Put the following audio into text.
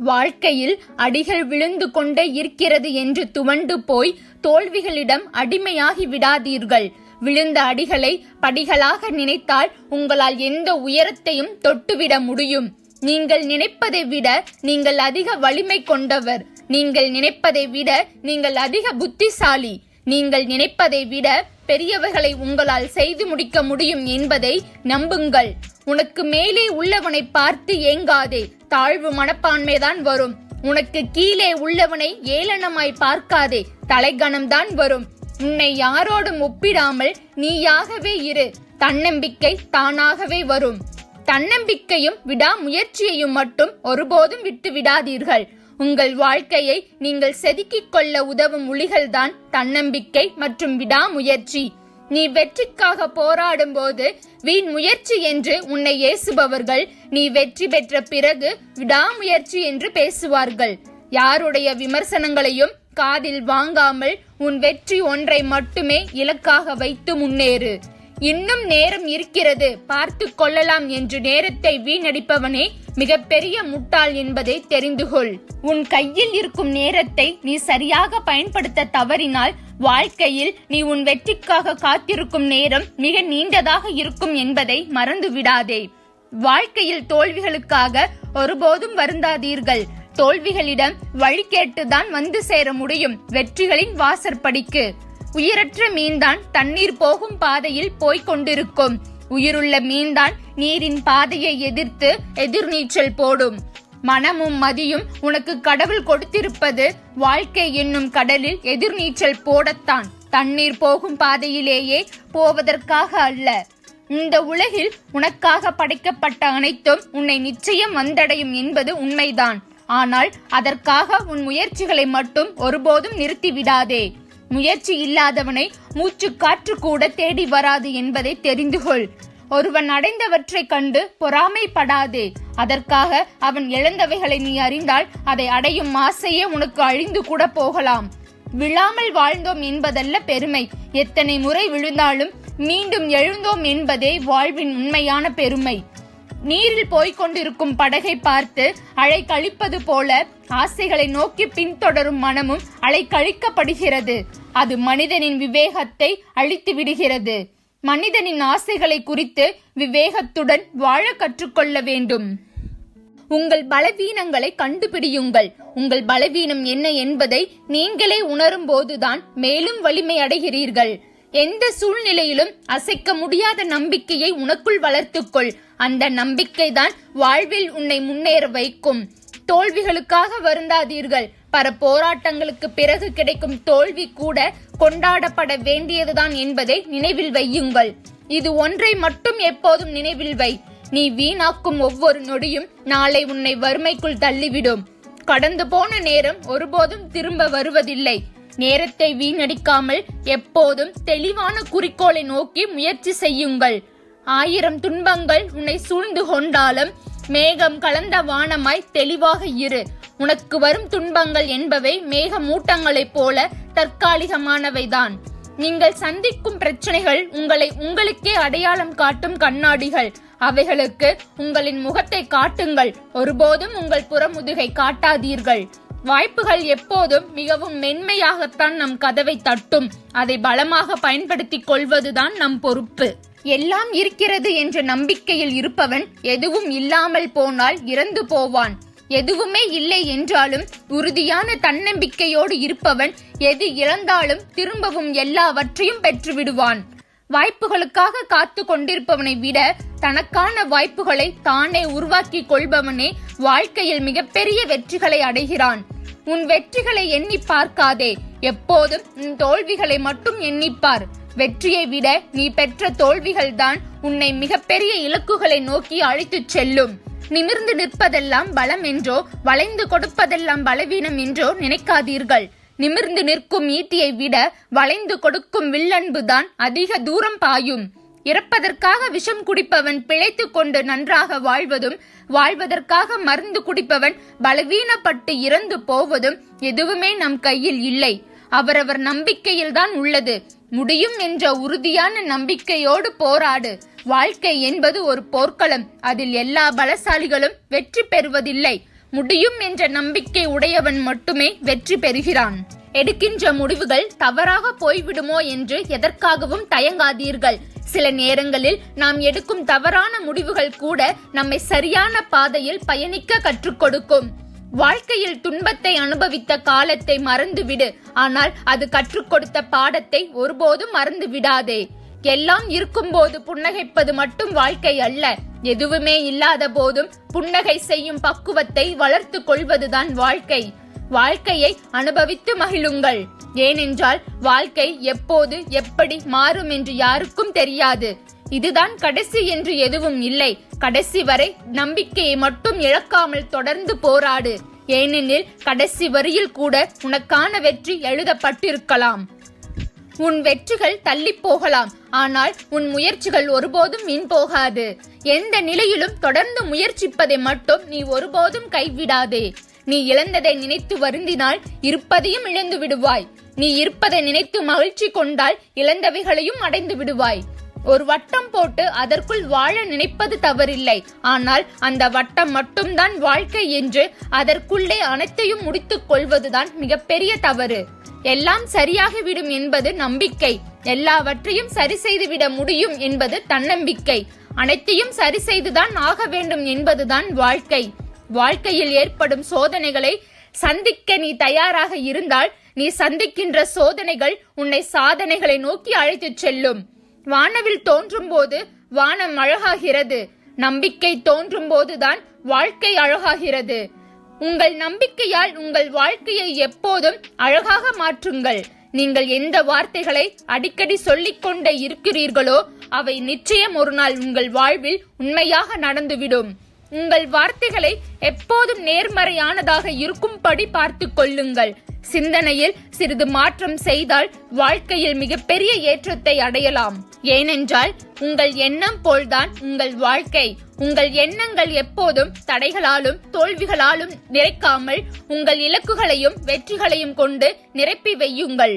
வாழ்க்கையில் அடிகள் விழுந்து கொண்டே இருக்கிறது என்று துவண்டு போய் தோல்விகளிடம் அடிமையாகி விடாதீர்கள். விழுந்த அடிகளை படிகளாக நினைத்தால் உங்களால் எந்த உயரத்தையும் தொட்டுவிட முடியும். நீங்கள் நினைப்பதை விட நீங்கள் அதிக வலிமை கொண்டவர். நீங்கள் நினைப்பதை விட நீங்கள் அதிக புத்திசாலி. நீங்கள் நினைப்பதை விட பெரியவர்களை உங்களால் செய்து முடிக்க முடியும் என்பதை நம்புங்கள். உனக்கு மேலே உள்ளவனை பார்த்து ஏங்காதே, தாழ்வு மனப்பான்மைதான் வரும். உனக்கு கீழே உள்ளவனை ஏளனமாய் பார்க்காதே, தலைகணம்தான் வரும். உன்னை யாரோடும் ஒப்பிடாமல் நீயாகவே இரு. தன்னம்பிக்கை தானாகவே வரும். தன்னம்பிக்கையும் விடாமுயற்சியையும் மட்டும் ஒருபோதும் விட்டு விடாதீர்கள். உங்கள் வாழ்க்கையை நீங்கள் செதுக்கிக் கொள்ள உதவும் ஒளிகள்தான் தன்னம்பிக்கை மற்றும் விடாமுயற்சி. நீ வெற்றிக்காக போராடும் போது வீண் முயற்சி என்று உன்னை ஏசுபவர்கள் நீ வெற்றி பெற்ற பிறகு விடாமுயற்சி என்று பேசுவார்கள். யாருடைய விமர்சனங்களையும் காதில் வாங்காமல் உன் வெற்றி ஒன்றை மட்டுமே இலக்காக வைத்து முன்னேறு. இன்னும் நேரம் இருக்கிறது, பார்த்து கொள்ளலாம் என்று நேரத்தை வீணடிப்பவனே மிகப்பெரிய முட்டாள் என்பதை தெரிந்து கொள். உன் கையில் இருக்கும் நேரத்தை நீ சரியாக பயன்படுத்த தவறினால் வாழ்க்கையில் நீ உன் வெற்றிக்காக காத்திருக்கும் நேரம் மிக நீண்டதாக இருக்கும் என்பதை மறந்து விடாதே. வாழ்க்கையில் தோல்விகளுக்காக ஒருபோதும் வருந்தாதீர்கள். தோல்விகளிடம் வழி கேட்டுதான் வந்து சேர முடியும் வெற்றிகளின் வாசற்படிக்கு. உயிரற்ற மீன்தான் தண்ணீர் போகும் பாதையில் போய்கொண்டிருக்கும். உயிருள்ள மீன்தான் நீரின் பாதையை எதிர்த்து எதிர்நீச்சல் போடும். மனமும் மதியும் உனக்கு கடவுள் கொடுத்திருப்பது வாழ்க்கை என்னும் கடலில் எதிர்நீச்சல் போடத்தான். தண்ணீர் போகும் பாதையிலேயே போவதற்காக அல்ல. இந்த உலகில் உனக்காக படைக்கப்பட்ட அனைத்தும் உன்னை நிச்சயம் வந்தடையும் என்பது உண்மைதான். ஆனால் அதற்காக உன் முயற்சிகளை மட்டும் ஒருபோதும் நிறுத்திவிடாதே. முயற்சி இல்லாதவனை மூச்சு காற்று கூட தேடி வராது என்பதை தெரிந்து கொள். ஒருவன் அடைந்தவற்றை கண்டு பொறாமைப்படாதே. அதற்காக அவன் இழந்தவைகளை நீ அறிந்தால் அதை அடையும் ஆசையே உனக்கு அழிந்து கூட போகலாம். விழாமல் வாழ்ந்தோம் என்பதல்ல பெருமை, எத்தனை முறை விழுந்தாலும் மீண்டும் எழுந்தோம் என்பதே வாழ்வின் உண்மையான பெருமை. நீரில் போய்கொண்டிருக்கும் படகை பார்த்து அலை கழிப்பது போல ஆசைகளை நோக்கி பின்தொடரும் மனமும் அலை கழிக்கப்படுகிறது. அது மனிதனின் விவேகத்தை அழித்து விடுகிறது. மனிதனின் ஆசைகளை குறித்து விவேகத்துடன் வாழ கற்றுக்கொள்ள வேண்டும். உங்கள் பலவீனங்களை கண்டுபிடியுங்கள். உங்கள் பலவீனம் என்ன என்பதை நீங்களே உணரும் போதுதான் மேலும் வலிமை அடைகிறீர்கள். எந்த சூழ்நிலையிலும் அசைக்க முடியாத நம்பிக்கையை உனக்குள் வளர்த்துக்கொள். அந்த நம்பிக்கைதான் வாழ்வில் உன்னை முன்னேற வைக்கும். தோல்விகளுக்காக வருந்தாதீர்கள். பல போராட்டங்களுக்கு பிறகு கிடைக்கும் தோல்வி கூட கொண்டாடப்பட வேண்டியதுதான் என்பதை நினைவில் வையுங்கள். இது ஒன்றை மட்டும் எப்போதும் நினைவில் வை. நீ வீணாக்கும் ஒவ்வொரு நொடியும் நாளை உன்னை வறுமைக்குள் தள்ளிவிடும். கடந்து போன நேரம் ஒருபோதும் திரும்ப வருவதில்லை. நேரத்தை வீணடிக்காமல் எப்போதும் தெளிவான குறிக்கோளை நோக்கி முயற்சி செய்யுங்கள். 1000 துன்பங்கள் உன்னை சூழ்ந்து கொண்டாலும் மேகம் கலந்த வானமாய் தெளிவாக இரு. உனக்கு வரும் துன்பங்கள் என்பவை மேகமூட்டங்களைப் போல தற்காலிகமானவைதான். நீங்கள் சந்திக்கும் பிரச்சனைகள் உங்களை உங்களுக்கே அடையாளம் காட்டும் கண்ணாடிகள். அவைகளுக்கு உங்களின் முகத்தை காட்டுங்கள். ஒருபோதும் உங்கள் புறமுதுகை காட்டாதீர்கள். வாய்ப்புகள் எப்போதும் மிகவும் மென்மையாகத்தான் நம் கதவை தட்டும். அதை பலமாக பயன்படுத்திக் கொள்வதுதான் நம் பொறுப்பு. எல்லாம் இருக்கிறது என்ற நம்பிக்கையில் இருப்பவன் எதுவும் இல்லாமல் போனால் இறந்து போவான். எதுவுமே இல்லை என்றாலும் உறுதியான தன்னம்பிக்கையோடு இருப்பவன் எது இழந்தாலும் திரும்பவும் எல்லாவற்றையும் பெற்று விடுவான். வாய்ப்புகளுக்காக காத்து கொண்டிருப்பவனை விட தனக்கான வாய்ப்புகளை தானே உருவாக்கி கொள்பவனே வாழ்க்கையில் மிகப்பெரிய வெற்றிகளை அடைகிறான். உன் வெற்றிகளை எண்ணி பார்க்காதே, எப்போதும் உன் தோல்விகளை மட்டும் எண்ணிப்பார். வெற்றியை விட நீ பெற்ற தோல்விகள் தான் உன்னை மிகப்பெரிய இலக்குகளை நோக்கி அழைத்துச் செல்லும். நிமிர்ந்து நிற்பதெல்லாம் பலம் என்றோ வளைந்து கொடுப்பதெல்லாம் பலவீனம் என்றோ நினைக்காதீர்கள். நிமிர்ந்து நிற்கும் ஈட்டியை விட வளைந்து கொடுக்கும் வில்லன்புதான் அதிக தூரம் பாயும். இறப்பதற்காக விஷம் குடிப்பவன் பிழைத்து கொண்டு நன்றாக வாழ்வதும், வாழ்வதற்காக மருந்து குடிப்பவன் பலவீனப்பட்டு இறந்து போவதும் எதுவுமே நம் கையில் இல்லை. அவரவர் நம்பிக்கையில்தான் உள்ளது. முடியும் என்ற உறுதியான நம்பிக்கையோடு போராடு. வாழ்க்கை என்பது ஒரு போர்க்களம். அதில் எல்லா பலசாலிகளும் வெற்றி பெறுவதில்லை. முடியும் என்ற நம்பிக்கை உடையவன் மட்டுமே வெற்றி பெறுகிறான். எடுக்கின்ற முடிவுகள் தவறாக போய்விடுமோ என்று எதற்காகவும் தயங்காதீர்கள். சில நேரங்களில் நாம் எடுக்கும் தவறான முடிவுகள் கூட நம்மை சரியான பாதையில் பயணிக்க கற்றுக் கொடுக்கும். வாழ்க்கையில் துன்பத்தை அனுபவித்த காலத்தை மறந்துவிடு, ஆனால் அது கற்றுக் கொடுத்த பாடத்தை ஒருபோதும் மறந்து விடாதே. எல்லாம் இருக்கும்போது புன்னகைப்பது மட்டும் வாழ்க்கை அல்ல, எதுவுமே இல்லாத போதும் புன்னகை செய்யும் பக்குவத்தை வளர்த்து கொள்வதுதான் வாழ்க்கை. வாழ்க்கையை அனுபவித்து மகிழுங்கள். ஏனென்றால் வாழ்க்கை எப்போது எப்படி மாறும் என்று யாருக்கும் தெரியாது. இதுதான் கடைசி என்று எதுவும் இல்லை. கடைசி வரை நம்பிக்கையை மட்டும் இழக்காமல் தொடர்ந்து போராடு. ஏனெனில் கடைசி வரியில் கூட உனக்கான வெற்றி எழுதப்பட்டிருக்கலாம். உன் வெற்றிகள் தள்ளி போகலாம், ஆனால் உன் முயற்சிகள் ஒருபோதும் வீண் போகாது. எந்த நிலையிலும் தொடர்ந்து முயற்சிப்பதை மட்டும் நீ ஒருபோதும் கைவிடாதே. நீ இழந்ததை நினைத்து வருந்தினால் இருப்பதையும் இழந்து விடுவாய். நீ இருப்பதை நினைத்து மகிழ்ச்சி கொண்டால் இழந்தவைகளையும் அடைந்து விடுவாய். ஒரு வட்டம் போட்டு அதற்குள் வாழ நினைப்பது தவறில்லை, ஆனால் அந்த வட்டம் மட்டும்தான் வாழ்க்கை என்று அதற்குள்ளே அனைத்தையும் முடித்துக் கொள்வதுதான் மிகப்பெரிய தவறு. எல்லாம் சரியாகிவிடும் என்பது நம்பிக்கை, எல்லாவற்றையும் சரி செய்துவிட முடியும் என்பது தன்னம்பிக்கை. அனைத்தையும் சரி செய்துதான் ஆக வேண்டும் என்பதுதான் வாழ்க்கை. வாழ்க்கையில் ஏற்படும் சோதனைகளை சந்திக்க நீ தயாராக இருந்தால் நீ சந்திக்கின்ற சோதனைகள் உன்னை சாதனைகளை நோக்கி அழைத்துச் செல்லும். வானவில் தோன்றும் போது வானம் அழகாகிறது, நம்பிக்கை தோன்றும் போதுதான் வாழ்க்கை அழகாகிறது. உங்கள் நம்பிக்கையால் உங்கள் வாழ்க்கையை எப்போதும் அழகாக மாற்றுங்கள். நீங்கள் எந்த வார்த்தைகளை அடிக்கடி சொல்லிக் கொண்டே இருக்கிறீர்களோ அவை நிச்சயம் ஒரு நாள் உங்கள் வாழ்வில் உண்மையாக நடந்துவிடும். உங்கள் வார்த்தைகளை எப்போதும் நேர்மறையானதாக இருக்கும்படி பார்த்து கொள்ளுங்கள். சிந்தனையில் சிறிது மாற்றம் செய்தால் வாழ்க்கையில் மிகப்பெரிய ஏற்றத்தை அடையலாம். ஏனென்றால் உங்கள் எண்ணம் போல்தான் உங்கள் வாழ்க்கை. உங்கள் எண்ணங்கள் எப்போதும் தடைகளாலும் தோல்விகளாலும் நிறைக்காமல் உங்கள் இலக்குகளையும் வெற்றிகளையும் கொண்டு நிரப்பி வையுங்கள்.